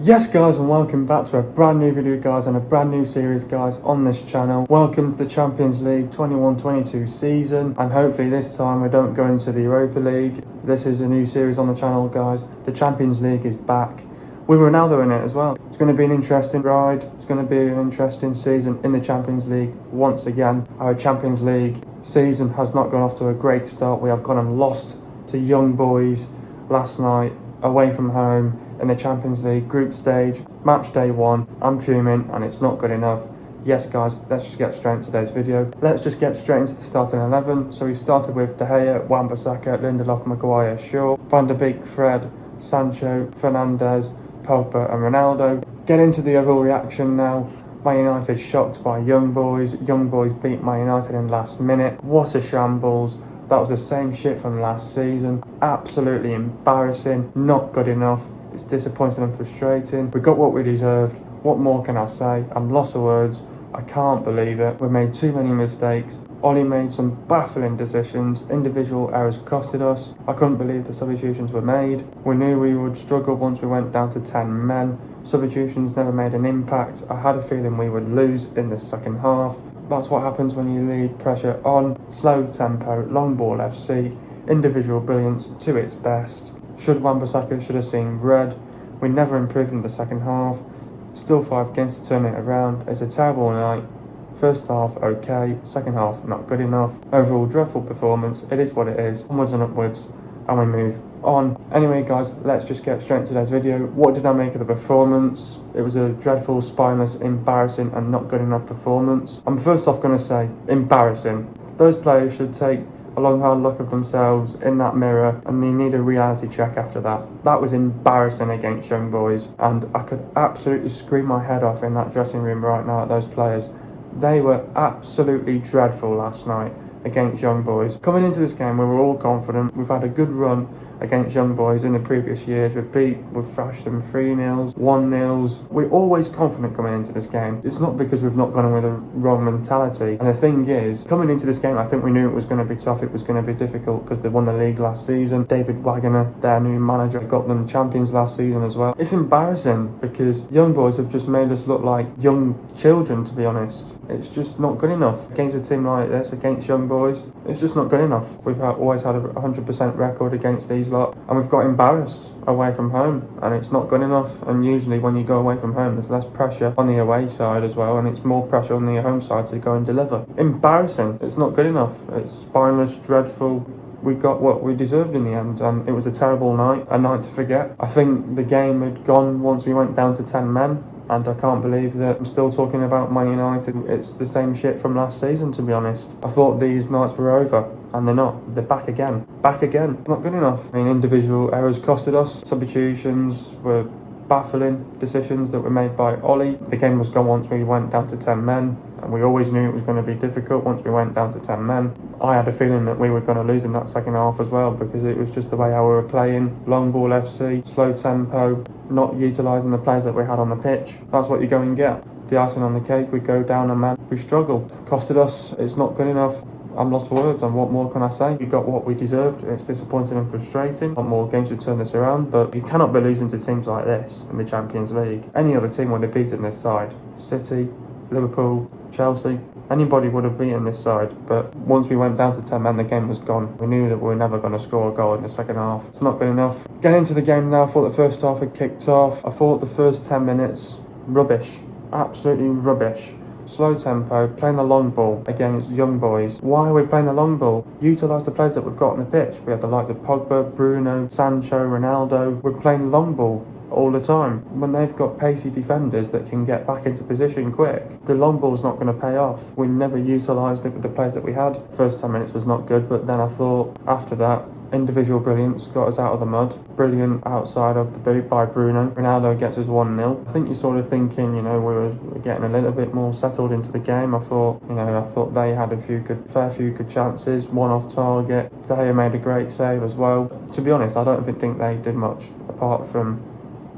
Yes guys, and welcome back to a brand new video guys and a brand new series guys on this channel. Welcome to the Champions League 21-22 season, and hopefully this time we don't go into the Europa League. This is a new series on the channel guys. The Champions League is back with Ronaldo in it as well. It's going to be an interesting ride. It's going to be an interesting season in the Champions League once again. Our Champions League season has not gone off to a great start. We have gone and lost to Young Boys last night away from home in the Champions League group stage, match day 1. I'm fuming and it's not good enough. Yes guys, let's just get straight into today's video. Let's just get straight into the starting 11. So we started with De Gea, Wan-Bissaka, Lindelof, Maguire, Shaw, Van der Beek, Fred, Sancho, Fernandes, Pogba and Ronaldo. Get into the overall reaction now. Man United shocked by Young Boys. Young Boys beat Man United in last minute. What a shambles. That was the same shit from last season. Absolutely embarrassing. Not good enough. It's disappointing and frustrating. We got what we deserved. What more can I say? I'm lost for words. I can't believe it. We made too many mistakes. Ollie made some baffling decisions. Individual errors costed us. I couldn't believe the substitutions were made. We knew we would struggle once we went down to 10 men. Substitutions never made an impact. I had a feeling we would lose in the second half. That's what happens when you lead pressure on. Slow tempo, long ball FC, individual brilliance to its best. Wan-Bissaka should have seen red. We never improved in the second half. Still 5 games to turn it around. It's a terrible night. First half okay, second half not good enough. Overall dreadful performance. It is what it is. Onwards and upwards, and we move on. Anyway guys, let's just get straight into today's video. What did I make of the performance? It was a dreadful, spineless, embarrassing and not good enough performance. I'm first off going to say embarrassing. Those players should take a long hard look of themselves in that mirror, and they need a reality check after that. That was embarrassing against Young Boys, and I could absolutely scream my head off in that dressing room right now at those players. They were absolutely dreadful last night against Young Boys. Coming into this game, we were all confident. We've had a good run against Young Boys in the previous years. We've thrashed them 3-0, 1-0. We're always confident coming into this game. It's not because we've not gone in with a wrong mentality. And the thing is, coming into this game, I think we knew it was going to be tough. It was going to be difficult because they won the league last season. David Wagner, their new manager, got them champions last season as well. It's embarrassing because Young Boys have just made us look like young children, to be honest. It's just not good enough against a team like this, against Young Boys. It's just not good enough. We've always had a 100% record against these lot, and we've got embarrassed away from home, and it's not good enough. And usually when you go away from home, there's less pressure on the away side as well, and it's more pressure on the home side to go and deliver. Embarrassing. It's not good enough. It's spineless, dreadful. We got what we deserved in the end. It was a terrible night, a night to forget. I think the game had gone once we went down to 10 men. And I can't believe that I'm still talking about Man United. It's the same shit from last season, to be honest. I thought these nights were over, and they're not. They're back again. Back again. Not good enough. I mean, individual errors costed us. Substitutions were baffling decisions that were made by Ollie. The game was gone once we went down to 10 men, and we always knew it was going to be difficult once we went down to 10 men. I had a feeling that we were going to lose in that second half as well, because it was just the way how we were playing. Long ball FC, slow tempo, not utilising the players that we had on the pitch. That's what you go and get. The icing on the cake, we go down a man. We struggled. Costed us. It's not good enough. I'm lost for words, and what more can I say? We got what we deserved. It's disappointing and frustrating. Want more games to turn this around, but you cannot be losing to teams like this in the Champions League. Any other team would have beaten this side. City, Liverpool, Chelsea, anybody would have beaten this side. But once we went down to 10 men, the game was gone. We knew that we were never going to score a goal in the second half. It's not good enough. Getting into the game now, I thought the first half had kicked off. I thought the first 10 minutes, rubbish. Absolutely rubbish. Slow tempo, playing the long ball against Young Boys. Why are we playing the long ball? Utilise the players that we've got on the pitch. We have the likes of Pogba, Bruno, Sancho, Ronaldo. We're playing long ball all the time. When they've got pacey defenders that can get back into position quick, the long ball's not going to pay off. We never utilised it with the players that we had. First 10 minutes was not good, but then I thought after that, individual brilliance got us out of the mud. Brilliant outside of the boot by Bruno. Ronaldo gets us 1-0. I think you're sort of thinking, we were getting a little bit more settled into the game. I thought they had a fair few good chances. One off target. De Gea made a great save as well. To be honest, I don't think they did much apart from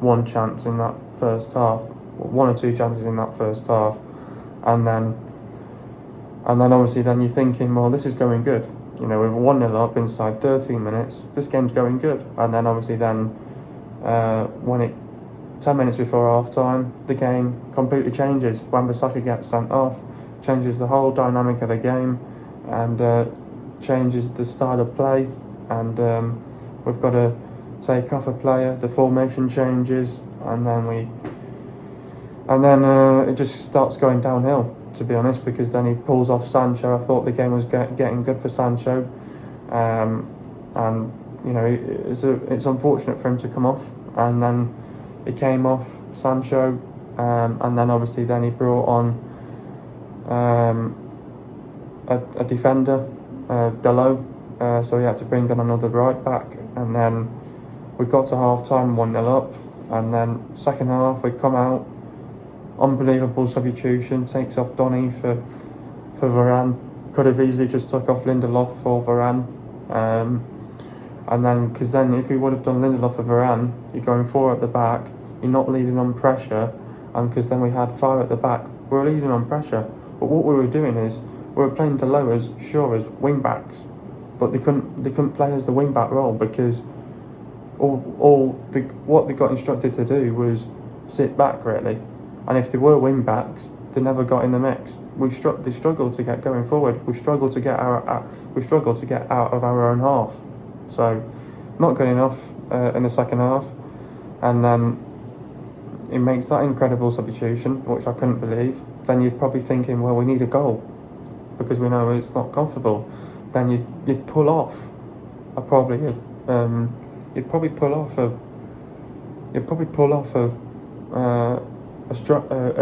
one chance in that first half. One or two chances in that first half. And then obviously then you're thinking, well, this is going good. We're 1-0 up inside 13 minutes. This game's going good. And then obviously when it 10 minutes before half time, the game completely changes. Wan-Bissaka gets sent off, changes the whole dynamic of the game, and changes the style of play. And we've got to take off a player, the formation changes, and then it just starts going downhill, to be honest, because then he pulls off Sancho. I thought the game was getting good for Sancho, and you know, it's unfortunate for him to come off, and then he came off Sancho, and then obviously then he brought on a defender, Dalot, so he had to bring on another right back, and then we got to half time 1-0 up, and then second half we come out, unbelievable substitution, takes off Donny for Varane. Could have easily just took off Lindelof for Varane, and then because then if he would have done Lindelof for Varane, you're going 4 at the back, you're not leading on pressure, and because then we had 5 at the back, we were leading on pressure. But what we were doing is we were playing Dalot as as wing backs, but they couldn't play as the wing back role, because what they got instructed to do was sit back really, and if they were wing backs, they never got in the mix. They struggled to get going forward. We struggled to get out of our own half. So not good enough in the second half, and then it makes that incredible substitution, which I couldn't believe. Then you'd probably thinking, well, we need a goal because we know it's not comfortable. Then you'd pull off a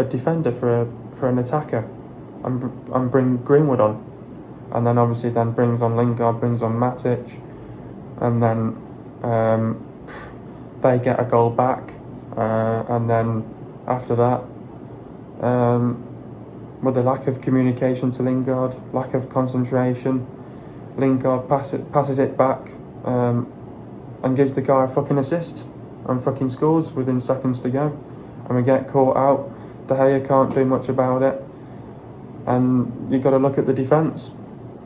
defender for an attacker, and bring Greenwood on, and then obviously then brings on Lingard, brings on Matic, and then they get a goal back, and then after that, with the lack of communication to Lingard, lack of concentration, Lingard passes it back, and gives the guy a fucking assist, and fucking scores within seconds to go, and we get caught out. De Gea can't do much about it, and you got to look at the defence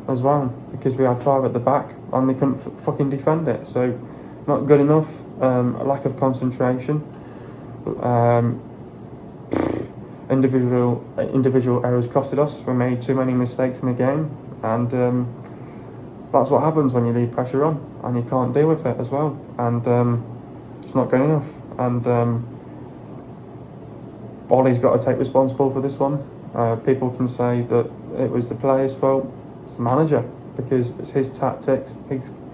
as well, because we had 5 at the back and they couldn't fucking defend it. So not good enough. A lack of concentration. Individual errors costed us. We made too many mistakes in the game, and that's what happens when you leave pressure on and you can't deal with it as well. And it's not good enough. And Ollie's got to take responsible for this one. People can say that it was the players' fault. It's the manager, because it's his tactics,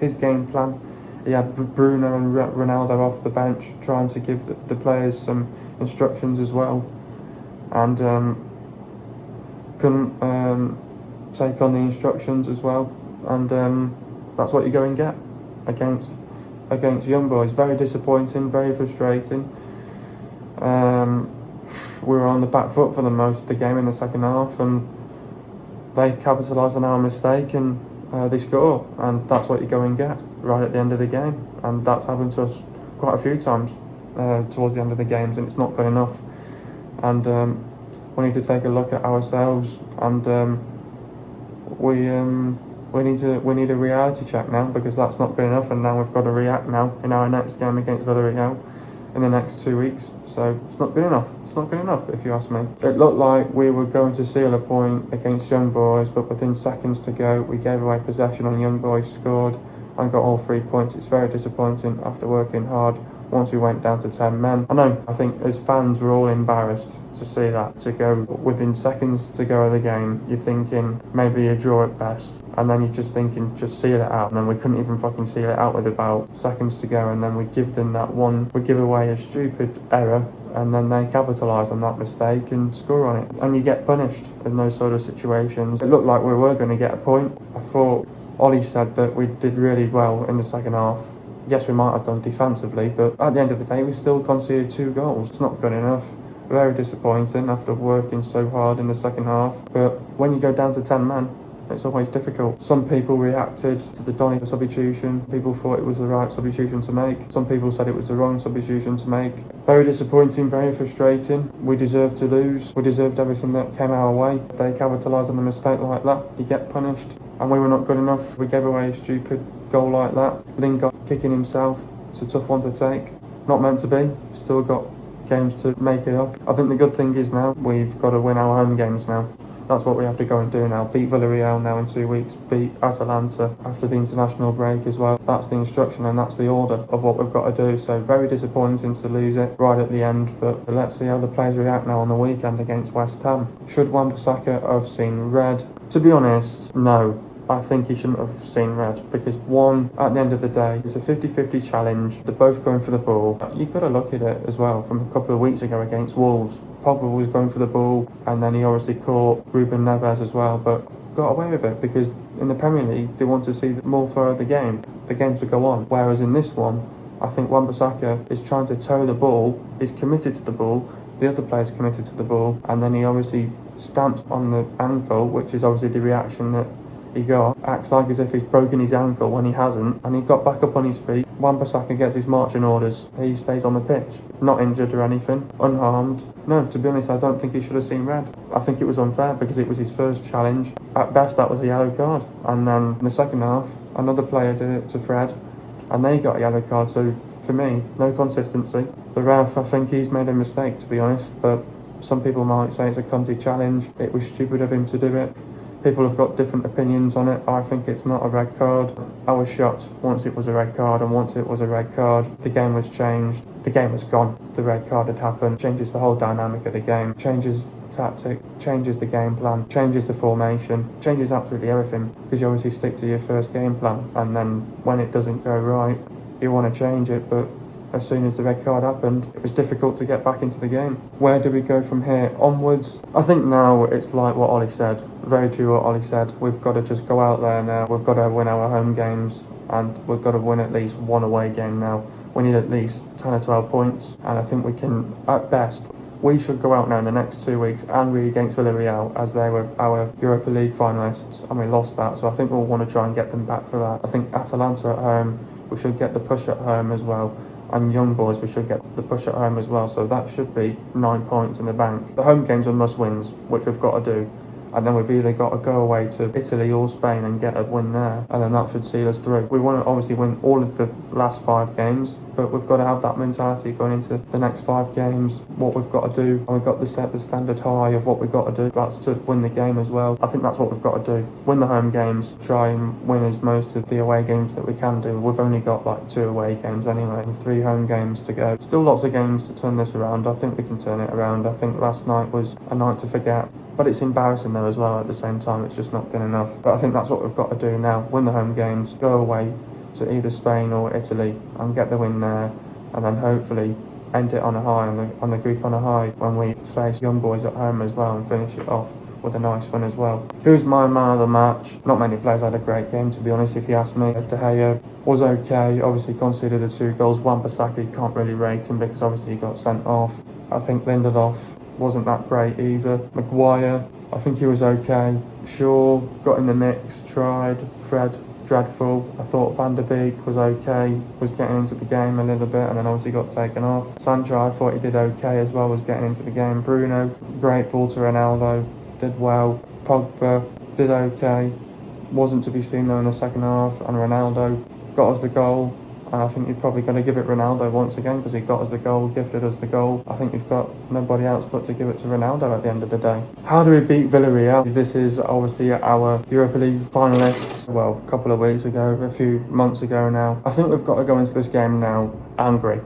his game plan. He had Bruno and Ronaldo off the bench trying to give the players some instructions as well, and couldn't take on the instructions as well, and that's what you go and get against young boys. Very disappointing, very frustrating. We were on the back foot for the most of the game in the second half, and they capitalised on our mistake, and they score, and that's what you go and get right at the end of the game. And that's happened to us quite a few times towards the end of the games, and it's not good enough. And we need to take a look at ourselves, and we need a reality check now, because that's not good enough, and now we've got to react now in our next game against Villarreal in the next 2 weeks. So it's not good enough. It's not good enough, if you ask me. It looked like we were going to seal a point against Young Boys, but within seconds to go, we gave away possession on Young Boys, scored, and got all 3 points. It's very disappointing after working hard once we went down to 10 men. I think as fans we're all embarrassed to see that, to go within seconds to go of the game. You're thinking maybe a draw at best, and then you're just thinking just seal it out, and then we couldn't even fucking seal it out with about seconds to go, and then we give them that one, we give away a stupid error, and then they capitalise on that mistake and score on it, and you get punished in those sort of situations. It looked like we were going to get a point. I thought Ollie said that we did really well in the second half. Yes, we might have done defensively, but at the end of the day, we still conceded 2 goals. It's not good enough. Very disappointing after working so hard in the second half. But when you go down to 10 men, it's always difficult. Some people reacted to the Donny substitution. People thought it was the right substitution to make. Some people said it was the wrong substitution to make. Very disappointing, very frustrating. We deserved to lose. We deserved everything that came our way. They capitalised on a mistake like that, you get punished. And we were not good enough. We gave away a stupid goal like that. Lingard kicking himself. It's a tough one to take. Not meant to be. Still got games to make it up. I think the good thing is now we've got to win our home games now. That's what we have to go and do now. Beat Villarreal now in 2 weeks. Beat Atalanta after the international break as well. That's the instruction and that's the order of what we've got to do. So very disappointing to lose it right at the end. But let's see how the players react now on the weekend against West Ham. Should Wan-Bissaka have seen red? To be honest, no. I think he shouldn't have seen red because one, at the end of the day, it's a 50-50 challenge. They're both going for the ball. You've got to look at it as well from a couple of weeks ago against Wolves. Pogba was going for the ball and then he obviously caught Ruben Neves as well, but got away with it because in the Premier League they want to see more for the game. The games will go on. Whereas in this one, I think Wan-Bissaka is trying to toe the ball, is committed to the ball, the other player's committed to the ball, and then he obviously stamps on the ankle, which is obviously the reaction that he got, acts like as if he's broken his ankle when he hasn't, and he got back up on his feet. Wan-Bissaka gets his marching orders. He stays on the pitch, not injured or anything, unharmed. No, to be honest, I don't think he should have seen red. I think it was unfair because it was his first challenge. At best, that was a yellow card. And then in the second half, another player did it to Fred, and they got a yellow card. So for me, no consistency. The ref, I think he's made a mistake, to be honest, but some people might say it's a Conte challenge. It was stupid of him to do it. People have got different opinions on it. I think it's not a red card. I was shocked once it was a red card, and once it was a red card, the game was changed. The game was gone. The red card had happened. Changes the whole dynamic of the game. Changes the tactic. Changes the game plan. Changes the formation. Changes absolutely everything because you obviously stick to your first game plan, and then when it doesn't go right, you want to change it, but as soon as the red card happened, it was difficult to get back into the game. Where do we go from here onwards? I think now it's like what Ollie said. Very true what Ollie said. We've got to just go out there now. We've got to win our home games and we've got to win at least one away game now. We need at least 10 or 12 points, and I think we can, at best, we should go out now in the next 2 weeks angry against Villarreal as they were our Europa League finalists and we lost that, so I think we'll want to try and get them back for that. I think Atalanta at home, we should get the push at home as well. And young boys, we should get the push at home as well, so that should be 9 points in the bank. The home games are must-wins, which we've got to do, and then we've either got to go away to Italy or Spain and get a win there, and then that should see us through. We want to obviously win all of the last 5 games, but we've got to have that mentality going into the next 5 games, what we've got to do, and we've got to set the standard high of what we've got to do. That's to win the game as well. I think that's what we've got to do. Win the home games, try and win as most of the away games that we can do. We've only got like 2 away games anyway, and 3 home games to go. Still lots of games to turn this around. I think we can turn it around. I think last night was a night to forget. But it's embarrassing though as well at the same time. It's just not good enough. But I think that's what we've got to do now. Win the home games, go away to either Spain or Italy and get the win there, and then hopefully end it on a high, on the group on a high when we face young boys at home as well and finish it off with a nice win as well. Who's my man of the match? Not many players had a great game, to be honest, if you ask me. De Gea was okay, obviously conceded the 2 goals. Wan-Bissaka, can't really rate him because obviously he got sent off. I think Lindelof wasn't that great either. Maguire, I think he was okay. Shaw got in the mix, tried. Fred, dreadful. I thought Van der Beek was okay, was getting into the game a little bit and then obviously got taken off. Sancho, I thought he did okay as well, was getting into the game. Bruno, great ball to Ronaldo, did well. Pogba did okay, wasn't to be seen though in the second half, and Ronaldo got us the goal. And I think you're probably going to give it Ronaldo once again because he got us the goal, gifted us the goal. I think you've got nobody else but to give it to Ronaldo at the end of the day. How do we beat Villarreal? This is obviously our Europa League finalists. Well, a couple of weeks ago, a few months ago now. I think we've got to go into this game now angry.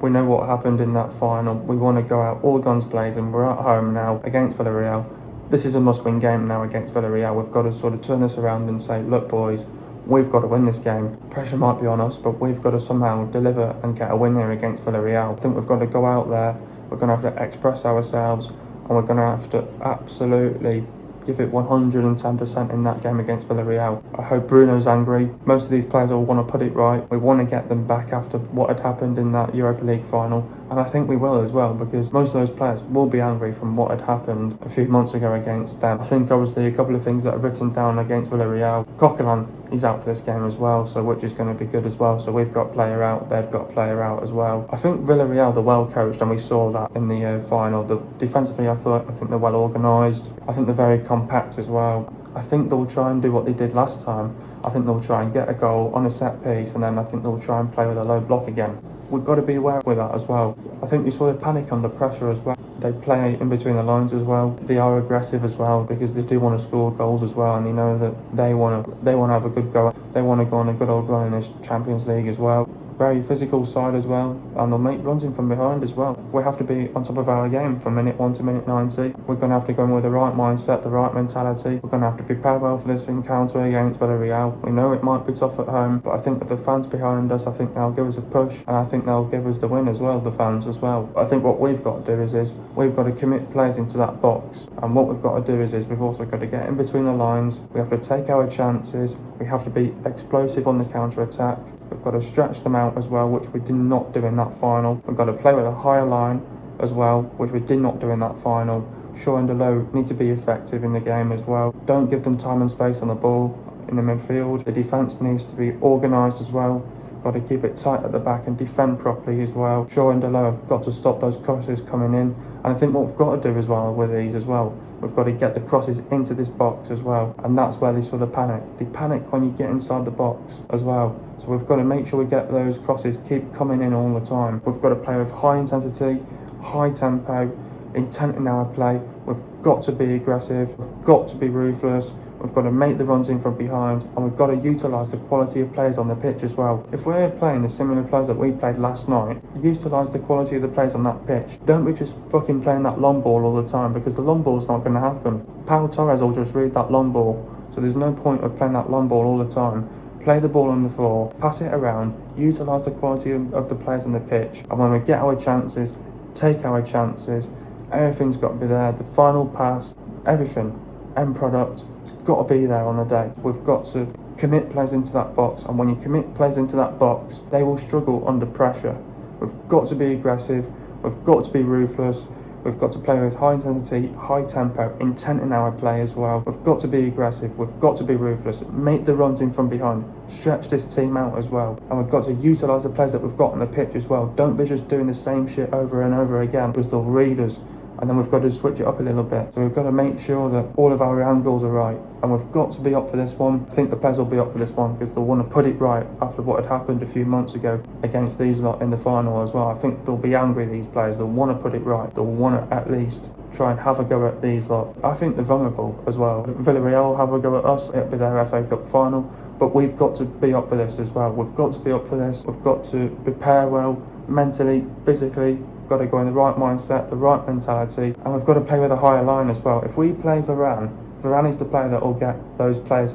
We know what happened in that final. We want to go out all guns blazing. We're at home now against Villarreal. This is a must-win game now against Villarreal. We've got to sort of turn this around and say, look boys, we've got to win this game. Pressure might be on us, but we've got to somehow deliver and get a win here against Villarreal. I think we've got to go out there, we're going to have to express ourselves, and we're going to have to absolutely give it 110% in that game against Villarreal. I hope Bruno's angry. Most of these players will want to put it right. We want to get them back after what had happened in that Europa League final. And I think we will as well, because most of those players will be angry from what had happened a few months ago against them. I think obviously a couple of things that are written down against Villarreal. Coquelin, he's out for this game as well, so which is going to be good as well. So we've got a player out, they've got a player out as well. I think Villarreal, they're well coached, and we saw that in the final. Defensively, I think they're well organised. I think they're very compact as well. I think they'll try and do what they did last time. I think they'll try and get a goal on a set piece, and then I think they'll try and play with a low block again. We've got to be aware with that as well. I think you saw the panic under pressure as well. They play in between the lines as well. They are aggressive as well because they do want to score goals as well, and they know that they want to have a good go. They want to go on a good old run in this Champions League as well. Very physical side as well, and they'll make runs in from behind as well. We have to be on top of our game from minute 1 to minute 90. We're going to have to go in with the right mindset, the right mentality. We're going to have to prepare well for this encounter against Villarreal. We know it might be tough at home, but I think with the fans behind us, I think they'll give us a push, and I think they'll give us the win as well, the fans as well. But I think what we've got to do is we've got to commit players into that box, and what we've got to do is we've also got to get in between the lines. We have to take our chances. We have to be explosive on the counter-attack. We've got to stretch them out as well, which we did not do in that final. We've got to play with a higher line as well, which we did not do in that final. Shaw and Delo need to be effective in the game as well. Don't give them time and space on the ball in the midfield. The defence needs to be organised as well. Got to keep it tight at the back and defend properly as well. Shaw and Delo have got to stop those crosses coming in. And I think what we've got to do as well with these as well, we've got to get the crosses into this box as well. And that's where they sort of panic. They panic when you get inside the box as well. So we've got to make sure we get those crosses keep coming in all the time. We've got to play with high intensity, high tempo, intent in our play. We've got to be aggressive. We've got to be ruthless. We've got to make the runs in from behind, and we've got to utilise the quality of players on the pitch as well. If we're playing the similar players that we played last night, utilise the quality of the players on that pitch. Don't be just fucking playing that long ball all the time, because the long ball's not going to happen. Pau Torres will just read that long ball, so there's no point of playing that long ball all the time. Play the ball on the floor, pass it around, utilise the quality of the players on the pitch, and when we get our chances, take our chances. Everything's got to be there. The final pass, everything, end product, it's got to be there on the day. We've got to commit players into that box, and when you commit players into that box, they will struggle under pressure. We've got to be aggressive, we've got to be ruthless, we've got to play with high intensity, high tempo, intent in our play as well. We've got to be aggressive, we've got to be ruthless, make the runs in from behind, stretch this team out as well. And we've got to utilise the players that we've got on the pitch as well. Don't be just doing the same shit over and over again, because they'll read us. And then we've got to switch it up a little bit. So we've got to make sure that all of our angles are right. And we've got to be up for this one. I think the players will be up for this one because they'll want to put it right after what had happened a few months ago against these lot in the final as well. I think they'll be angry, these players. They'll want to put it right. They'll want to at least try and have a go at these lot. I think they're vulnerable as well. Villarreal will have a go at us. It'll be their FA Cup final. But we've got to be up for this as well. We've got to be up for this. We've got to prepare well, mentally, physically. Got to go in the right mindset, the right mentality, and we've got to play with a higher line as well. If we play Varane is the player that will get those players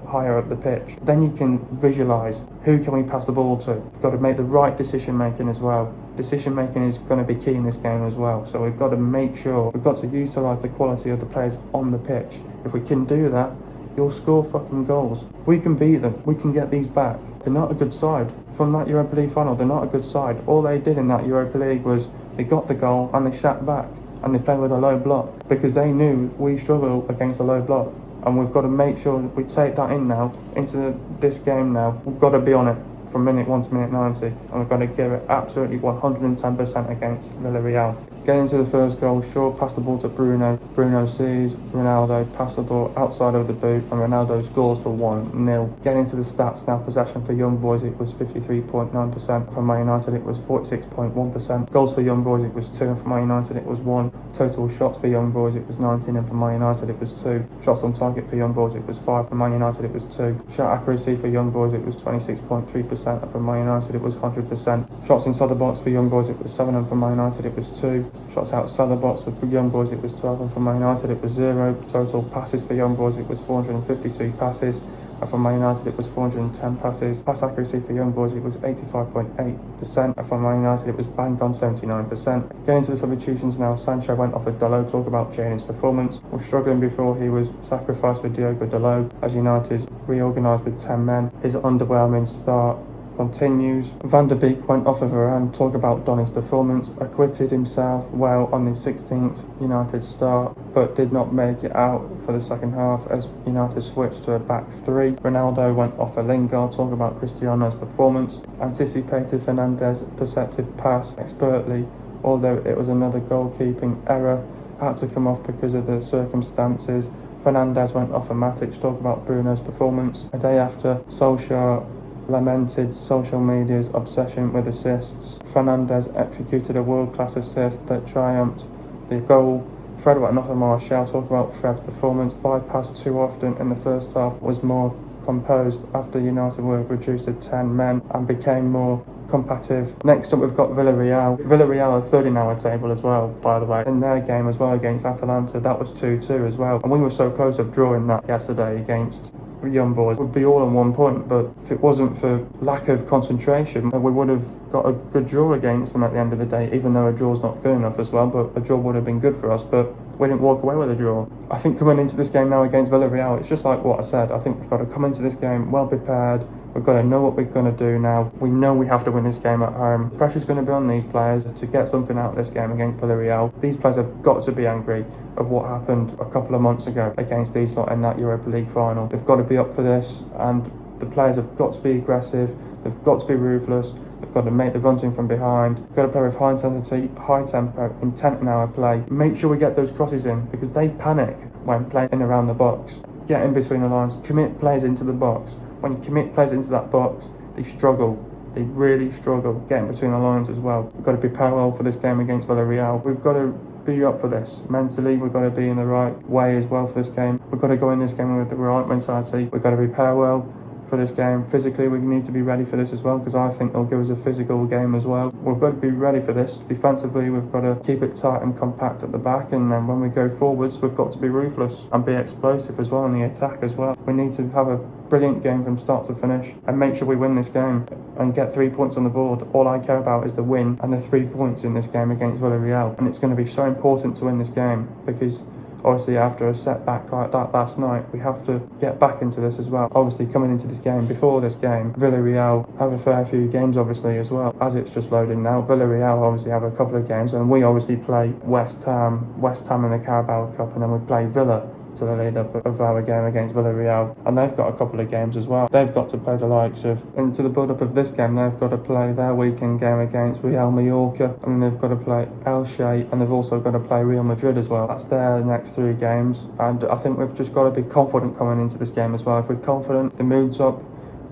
higher up the pitch. Then you can visualise who can we pass the ball to. We've got to make the right decision making as well. Decision making is going to be key in this game as well. So we've got to make sure we've got to utilise the quality of the players on the pitch. If we can do that, you'll score fucking goals. We can beat them. We can get these back. They're not a good side. From that Europa League final, they're not a good side. All they did in that Europa League was they got the goal and they sat back and they played with a low block because they knew we struggle against a low block. And we've got to make sure that we take that in now, into this game now. We've got to be on it from minute 1 to minute 90. And we've got to give it absolutely 110% against Villarreal. Getting to the first goal, Shaw passed the ball to Bruno. Bruno sees Ronaldo pass the ball outside of the boot, and Ronaldo scores for 1-0. Getting to the stats now, possession for Young Boys, it was 53.9%. For Man United, it was 46.1%. Goals for Young Boys, it was 2, and for Man United, it was 1. Total shots for Young Boys, it was 19, and for Man United, it was 2. Shots on target for Young Boys, it was 5. For Man United, it was 2. Shot accuracy for Young Boys, it was 26.3%, and for Man United, it was 100%. Shots inside the box for Young Boys, it was 7, and for Man United, it was 2. Shots outside the box for Young Boys, it was 12, and for Man United it was 0. Total passes for Young Boys, it was 452 passes, and for Man United it was 410 passes. Pass accuracy for Young Boys, it was 85.8%, and for Man United it was bang on 79%. Getting to the substitutions now, Sancho went off with Dalot. Talk about Jaden's performance. Was struggling before he was sacrificed for Diogo Dalot as United reorganised with 10 men. His underwhelming start continues. Van der Beek went off of Varane. Talk about Donny's performance. Acquitted himself well on his 16th United start, but did not make it out for the second half as United switched to a back three. Ronaldo went off for Lingard. Talk about Cristiano's performance. Anticipated Fernandez's perceptive pass expertly, although it was another goalkeeping error. Had to come off because of the circumstances. Fernandez went off for Matic. Talk about Bruno's performance. A day after, Solskjaer lamented social media's obsession with assists. Fernandes executed a world-class assist that triumphed the goal. Fred went nothing more. I shall talk about Fred's performance. Bypassed too often in the first half, was more composed after United were reduced to 10 men and became more combative. Next up we've got Villarreal. Villarreal are third in our table as well, by the way. In their game as well against Atalanta, that was 2-2 as well. And we were so close of drawing that yesterday against young boys. Would be all on 1 point, but if it wasn't for lack of concentration, we would have got a good draw against them at the end of the day, even though a draw's not good enough as well, but a draw would have been good for us, but we didn't walk away with a draw. I think coming into this game now against Villarreal, it's just like what I said. I think we've got to come into this game well prepared. We've got to know what we're going to do now. We know we have to win this game at home. Pressure's going to be on these players to get something out of this game against Villarreal. These players have got to be angry of what happened a couple of months ago against these lot in that Europa League final. They've got to be up for this, and the players have got to be aggressive. They've got to be ruthless. They've got to make the runs in from behind. They've got to play with high intensity, high tempo, intent in our play. Make sure we get those crosses in, because they panic when playing in around the box. Get in between the lines, commit players into the box. When you commit players into that box, they struggle. They really struggle getting between the lines as well. We've got to be parallel for this game against Villarreal. We've got to be up for this. Mentally, we've got to be in the right way as well for this game. We've got to go in this game with the right mentality. We've got to be parallel for this game. Physically, we need to be ready for this as well, because I think they'll give us a physical game as well. We've got to be ready for this. Defensively, we've got to keep it tight and compact at the back, and then when we go forwards, we've got to be ruthless and be explosive as well in the attack as well. We need to have a brilliant game from start to finish and make sure we win this game and get 3 points on the board. All I care about is the win and the 3 points in this game against Villarreal, and it's going to be so important to win this game, because obviously after a setback like that last night, we have to get back into this as well. Obviously coming into this game, before this game, Villarreal have a fair few games obviously as well, as it's just loading now. Villarreal obviously have a couple of games, and we obviously play West Ham in the Carabao Cup, and then we play Villa to the lead up of our game against Villarreal, and they've got a couple of games as well. They've got to play the likes of, into the build up of this game, they've got to play their weekend game against Real Mallorca, and they've got to play Elche, and they've also got to play Real Madrid as well. That's their next 3 games, and I think we've just got to be confident coming into this game as well. If we're confident, the mood's up,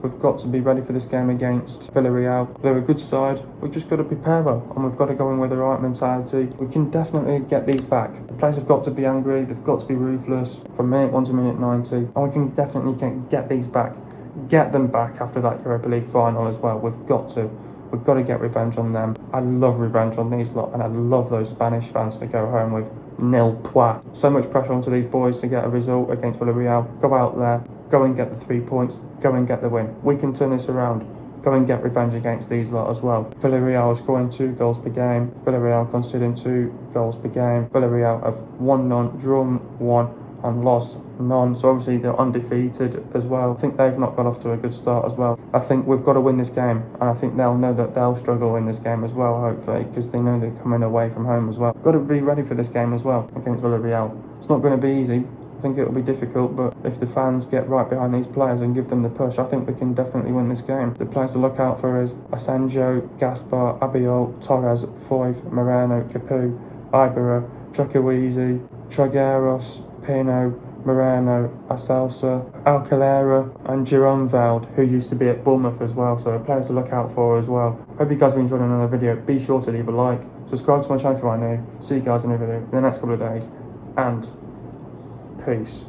we've got to be ready for this game against Villarreal. They're a good side. We've just got to prepare well, and we've got to go in with the right mentality. We can definitely get these back. The players have got to be angry. They've got to be ruthless from minute 1 to minute 90, and we can definitely get these back. Get them back after that Europa League final as well. We've got to. We've got to get revenge on them. I love revenge on these lot, and I love those Spanish fans to go home with nil points. So much pressure onto these boys to get a result against Villarreal. Go out there, go and get the 3 points, go and get the win. We can turn this around. Go and get revenge against these lot as well. Villarreal are scoring 2 goals per game. Villarreal conceding 2 goals per game. Villarreal have won none, drawn 1, and lost none. So obviously they're undefeated as well. I think they've not got off to a good start as well. I think we've got to win this game, and I think they'll know that they'll struggle in this game as well, hopefully, because they know they're coming away from home as well. Got to be ready for this game as well against Villarreal. It's not going to be easy. I think it'll be difficult, but if the fans get right behind these players and give them the push, I think we can definitely win this game. The players to look out for is Asenjo, Gaspar, Abiol, Torres, Foyth, Moreno, Capu, Ibera, Chukwueze, Tragueros, Pino, Moreno, Acelsa, Alcalera, and Jerome Veld, who used to be at Bournemouth as well, so players to look out for as well. Hope you guys have enjoyed another video. Be sure to leave a like, subscribe to my channel if you are new. See you guys in a video in the next couple of days, and peace.